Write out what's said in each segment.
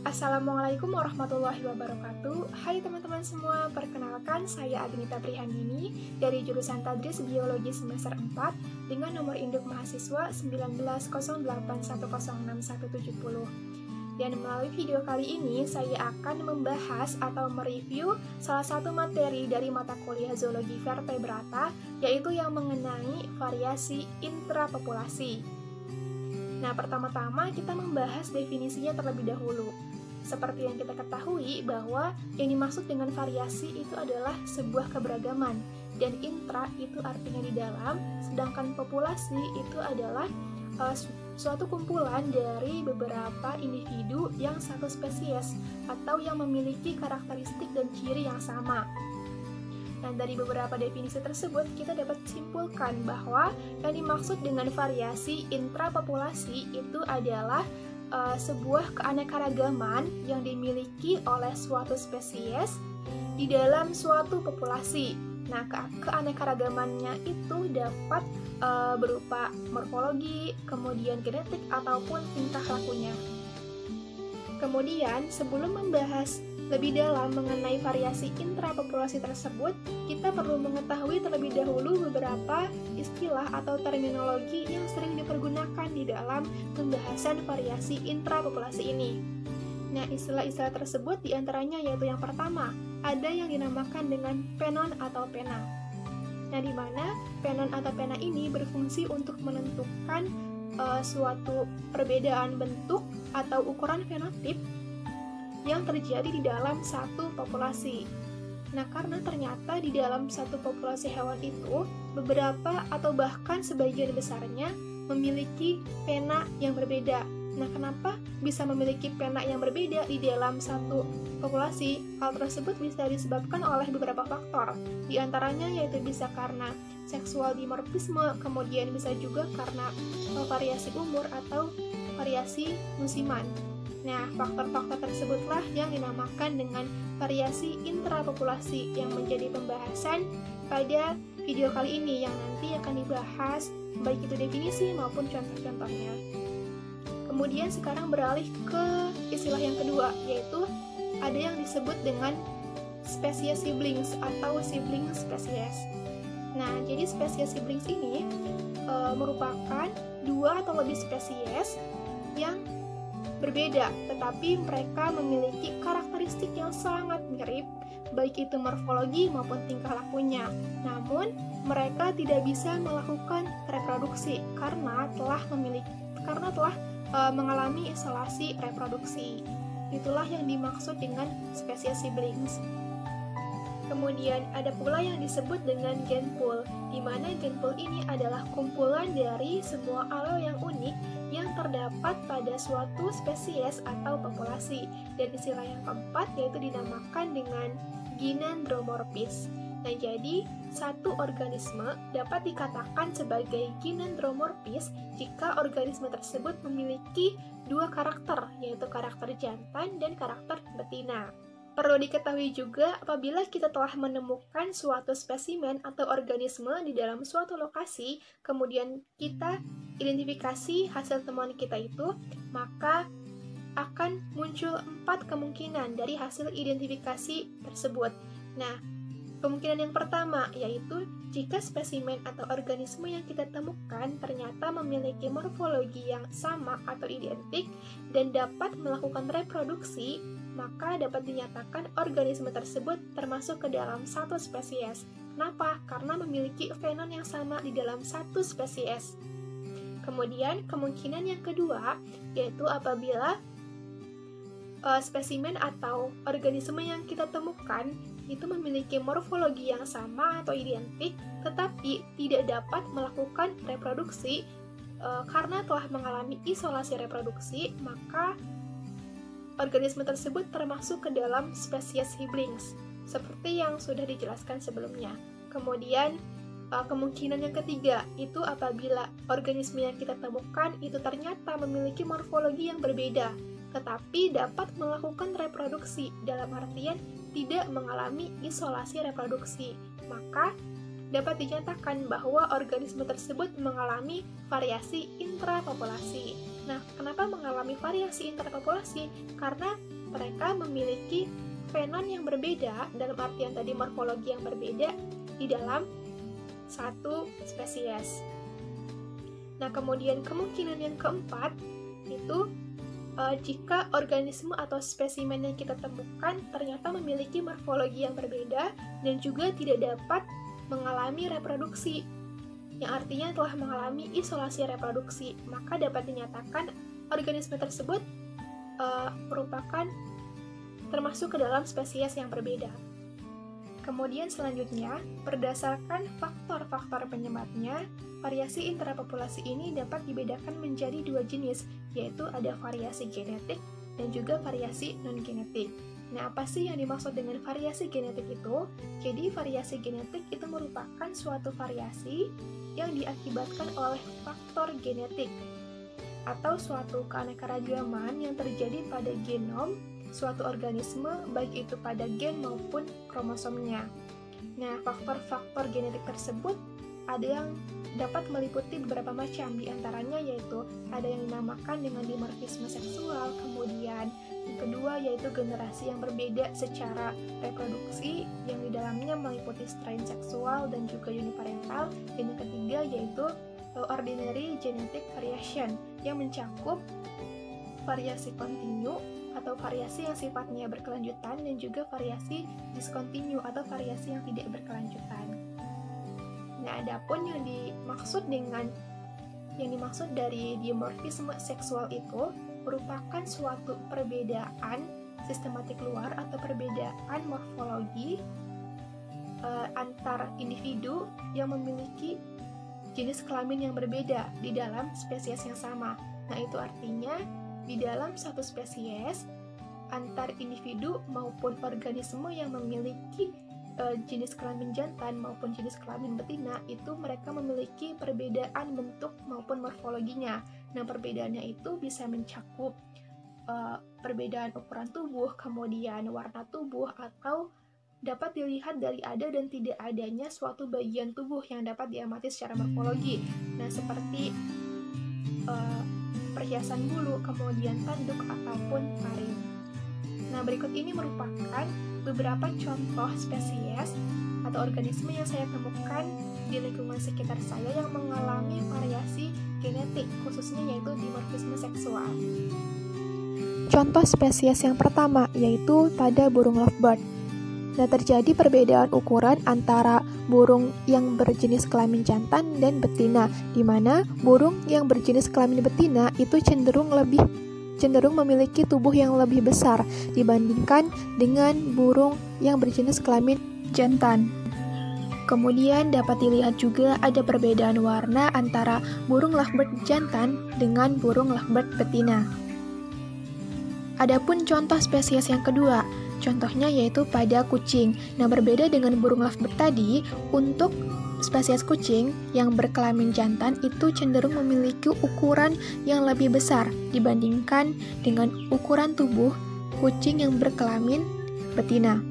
Assalamualaikum warahmatullahi wabarakatuh. Hai teman-teman semua, perkenalkan saya Agnita Prihandini dari jurusan Tadris Biologi semester 4 dengan nomor induk mahasiswa 1908106170. Dan melalui video kali ini saya akan membahas atau mereview salah satu materi dari mata kuliah zoologi vertebrata, yaitu yang mengenai variasi intrapopulasi. Nah, pertama-tama kita membahas definisinya terlebih dahulu. Seperti yang kita ketahui bahwa yang dimaksud dengan variasi itu adalah sebuah keberagaman, dan intra itu artinya di dalam, sedangkan populasi itu adalah suatu kumpulan dari beberapa individu yang satu spesies atau yang memiliki karakteristik dan ciri yang sama. Nah, dari beberapa definisi tersebut, kita dapat simpulkan bahwa yang dimaksud dengan variasi intrapopulasi itu adalah sebuah keanekaragaman yang dimiliki oleh suatu spesies di dalam suatu populasi. Nah, keanekaragamannya itu dapat berupa morfologi, kemudian genetik, ataupun tingkah lakunya. Kemudian, sebelum membahas lebih dalam mengenai variasi intrapopulasi tersebut, kita perlu mengetahui terlebih dahulu beberapa istilah atau terminologi yang sering dipergunakan di dalam pembahasan variasi intrapopulasi ini. Nah, istilah-istilah tersebut diantaranya yaitu yang pertama, ada yang dinamakan dengan penon atau pena. Nah, di mana penon atau pena ini berfungsi untuk menentukan suatu perbedaan bentuk atau ukuran fenotip yang terjadi di dalam satu populasi. Nah, karena ternyata di dalam satu populasi hewan itu, beberapa atau bahkan sebagian besarnya memiliki pena yang berbeda. Nah, kenapa bisa memiliki pena yang berbeda di dalam satu populasi? Hal tersebut bisa disebabkan oleh beberapa faktor. Di antaranya yaitu bisa karena seksual dimorfisme, kemudian bisa juga karena variasi umur atau variasi musiman. Nah, faktor-faktor tersebutlah yang dinamakan dengan variasi intrapopulasi yang menjadi pembahasan pada video kali ini yang nanti akan dibahas baik itu definisi maupun contoh-contohnya. Kemudian sekarang beralih ke istilah yang kedua, yaitu ada yang disebut dengan spesies siblings atau sibling spesies. Nah, jadi spesies siblings ini merupakan dua atau lebih spesies yang berbeda, tetapi mereka memiliki karakteristik yang sangat mirip, baik itu morfologi maupun tingkah lakunya. Namun, mereka tidak bisa melakukan reproduksi karena telah mengalami isolasi reproduksi. Itulah yang dimaksud dengan spesies siblings. Kemudian ada pula yang disebut dengan gen pool, di mana gen pool ini adalah kumpulan dari semua alel yang unik yang terdapat pada suatu spesies atau populasi. Dan istilah yang keempat yaitu dinamakan dengan ginandromorphis. Nah, jadi satu organisme dapat dikatakan sebagai ginandromorphis jika organisme tersebut memiliki dua karakter, yaitu karakter jantan dan karakter betina. Perlu diketahui juga apabila kita telah menemukan suatu spesimen atau organisme di dalam suatu lokasi, kemudian kita identifikasi hasil temuan kita itu, maka akan muncul 4 kemungkinan dari hasil identifikasi tersebut. Nah, kemungkinan yang pertama yaitu jika spesimen atau organisme yang kita temukan ternyata memiliki morfologi yang sama atau identik dan dapat melakukan reproduksi, maka dapat dinyatakan organisme tersebut termasuk ke dalam satu spesies. Kenapa? Karena memiliki fenon yang sama di dalam satu spesies. Kemudian, kemungkinan yang kedua yaitu apabila spesimen atau organisme yang kita temukan itu memiliki morfologi yang sama atau identik, tetapi tidak dapat melakukan reproduksi karena telah mengalami isolasi reproduksi, maka organisme tersebut termasuk ke dalam spesies siblings, seperti yang sudah dijelaskan sebelumnya. Kemudian, kemungkinan yang ketiga itu apabila organisme yang kita temukan itu ternyata memiliki morfologi yang berbeda, tetapi dapat melakukan reproduksi, dalam artian tidak mengalami isolasi reproduksi, maka dapat dinyatakan bahwa organisme tersebut mengalami variasi intrapopulasi. Nah, kenapa mengalami variasi intrapopulasi? Karena mereka memiliki fenon yang berbeda, dalam artian tadi morfologi yang berbeda di dalam satu spesies. Nah, kemudian kemungkinan yang keempat itu jika organisme atau spesimen yang kita temukan ternyata memiliki morfologi yang berbeda dan juga tidak dapat mengalami reproduksi, yang artinya telah mengalami isolasi reproduksi, maka dapat dinyatakan organisme tersebut merupakan termasuk ke dalam spesies yang berbeda. Kemudian selanjutnya, berdasarkan faktor-faktor penyebabnya, variasi intrapopulasi ini dapat dibedakan menjadi dua jenis, yaitu ada variasi genetik dan juga variasi non-genetik. Nah, apa sih yang dimaksud dengan variasi genetik itu? Jadi, variasi genetik itu merupakan suatu variasi yang diakibatkan oleh faktor genetik atau suatu keanekaragaman yang terjadi pada genom suatu organisme, baik itu pada gen maupun kromosomnya. Nah, faktor-faktor genetik tersebut ada yang dapat meliputi beberapa macam, diantaranya yaitu ada yang dinamakan dengan dimorfisme seksual, kemudian yang kedua yaitu generasi yang berbeda secara reproduksi, yang di dalamnya meliputi strain seksual dan juga uniparental, dan yang ketiga yaitu ordinary genetic variation yang mencakup variasi kontinu atau variasi yang sifatnya berkelanjutan dan juga variasi diskontinu atau variasi yang tidak berkelanjutan. Nah, adapun yang dimaksud dari dimorfisme seksual itu merupakan suatu perbedaan sistematik luar atau perbedaan morfologi antar individu yang memiliki jenis kelamin yang berbeda di dalam spesies yang sama. Nah, itu artinya di dalam satu spesies, antar individu maupun organisme yang memiliki jenis kelamin jantan maupun jenis kelamin betina, itu mereka memiliki perbedaan bentuk maupun morfologinya. Nah, perbedaannya itu bisa mencakup perbedaan ukuran tubuh, kemudian warna tubuh, atau dapat dilihat dari ada dan tidak adanya suatu bagian tubuh yang dapat diamati secara morfologi. Nah, seperti perhiasan bulu, kemudian tanduk, ataupun taring. Nah, berikut ini merupakan beberapa contoh spesies atau organisme yang saya temukan di lingkungan sekitar saya yang mengalami variasi genetik, khususnya yaitu dimorfisme seksual. Contoh spesies yang pertama yaitu pada burung lovebird. Nah, terjadi perbedaan ukuran antara burung yang berjenis kelamin jantan dan betina, di mana burung yang berjenis kelamin betina itu cenderung memiliki tubuh yang lebih besar dibandingkan dengan burung yang berjenis kelamin jantan. Kemudian dapat dilihat juga ada perbedaan warna antara burung lovebird jantan dengan burung lovebird betina. Adapun contoh spesies yang kedua, contohnya yaitu pada kucing. Nah, berbeda dengan burung lovebird tadi, untuk spesies kucing yang berkelamin jantan itu cenderung memiliki ukuran yang lebih besar dibandingkan dengan ukuran tubuh kucing yang berkelamin betina.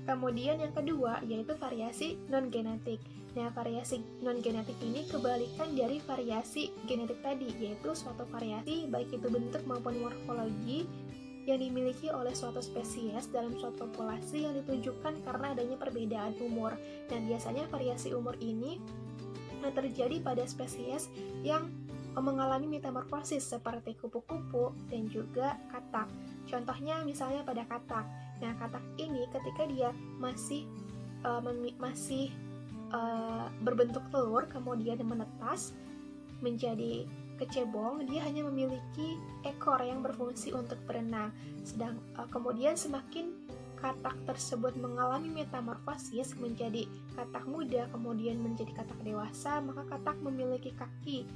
Kemudian yang kedua yaitu variasi non-genetik. Nah, variasi non-genetik ini kebalikan dari variasi genetik tadi, yaitu suatu variasi baik itu bentuk maupun morfologi yang dimiliki oleh suatu spesies dalam suatu populasi yang ditunjukkan karena adanya perbedaan umur. Dan biasanya variasi umur ini terjadi pada spesies yang mengalami metamorfosis seperti kupu-kupu dan juga katak. Contohnya misalnya pada katak. Nah, katak ini ketika dia masih berbentuk telur, kemudian menetas menjadi kecebong, dia hanya memiliki ekor yang berfungsi untuk berenang. Kemudian semakin katak tersebut mengalami metamorfosis menjadi katak muda, kemudian menjadi katak dewasa, maka katak memiliki kaki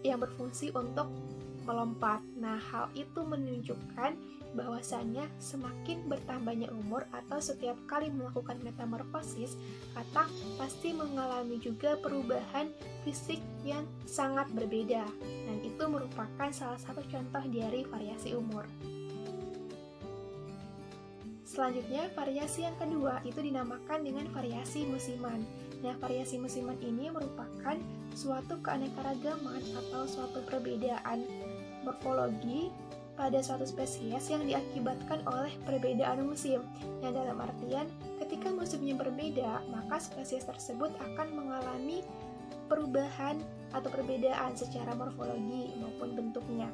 yang berfungsi untuk melompat. Nah, hal itu menunjukkan bahwasannya semakin bertambahnya umur atau setiap kali melakukan metamorfosis, katak pasti mengalami juga perubahan fisik yang sangat berbeda. Dan itu merupakan salah satu contoh dari variasi umur. Selanjutnya, variasi yang kedua itu dinamakan dengan variasi musiman. Nah, variasi musiman ini merupakan suatu keanekaragaman atau suatu perbedaan morfologi pada suatu spesies yang diakibatkan oleh perbedaan musim. Nah, dalam artian, ketika musimnya berbeda, maka spesies tersebut akan mengalami perubahan atau perbedaan secara morfologi maupun bentuknya.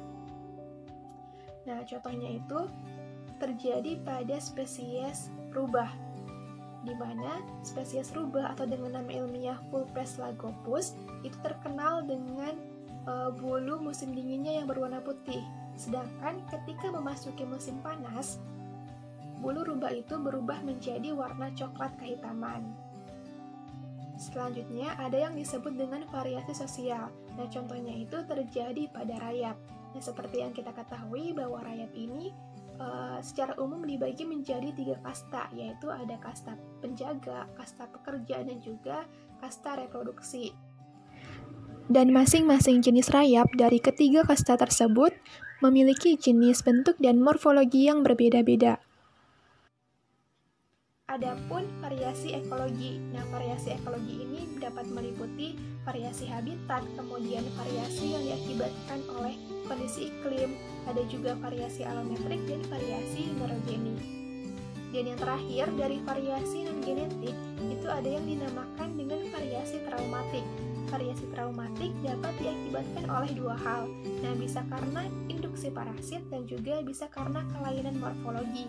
Nah, contohnya itu terjadi pada spesies rubah, di mana spesies rubah atau dengan nama ilmiah Vulpes lagopus itu terkenal dengan bulu musim dinginnya yang berwarna putih. Sedangkan ketika memasuki musim panas, bulu rubah itu berubah menjadi warna coklat kehitaman. Selanjutnya ada yang disebut dengan variasi sosial. Nah, contohnya itu terjadi pada rayap. Nah, seperti yang kita ketahui bahwa rayap ini secara umum dibagi menjadi 3 kasta, yaitu ada kasta penjaga, kasta pekerja, dan juga kasta reproduksi. Dan masing-masing jenis rayap dari ketiga kasta tersebut memiliki jenis bentuk dan morfologi yang berbeda-beda. Adapun variasi ekologi. Nah, variasi ekologi ini dapat meliputi variasi habitat, kemudian variasi yang diakibatkan oleh kondisi iklim, ada juga variasi alometrik dan variasi neurogenik. Dan yang terakhir dari variasi non-genetik itu ada yang dinamakan dengan variasi traumatik. Variasi traumatik dapat diakibatkan oleh 2 hal. Nah, bisa karena induksi parasit dan juga bisa karena kelainan morfologi.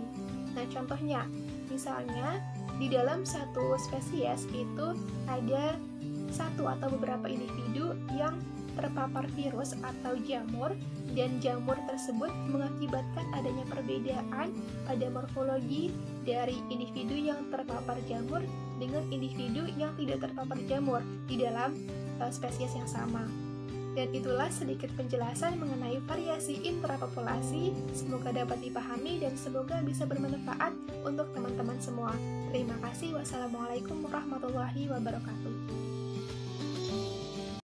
Nah, contohnya, misalnya di dalam satu spesies itu ada satu atau beberapa individu yang terpapar virus atau jamur, dan jamur tersebut mengakibatkan adanya perbedaan pada morfologi dari individu yang terpapar jamur dengan individu yang tidak terpapar jamur di dalam spesies yang sama. Dan itulah sedikit penjelasan mengenai variasi intrapopulasi. Semoga dapat dipahami dan semoga bisa bermanfaat untuk teman-teman semua. Terima kasih. Wassalamualaikum warahmatullahi wabarakatuh.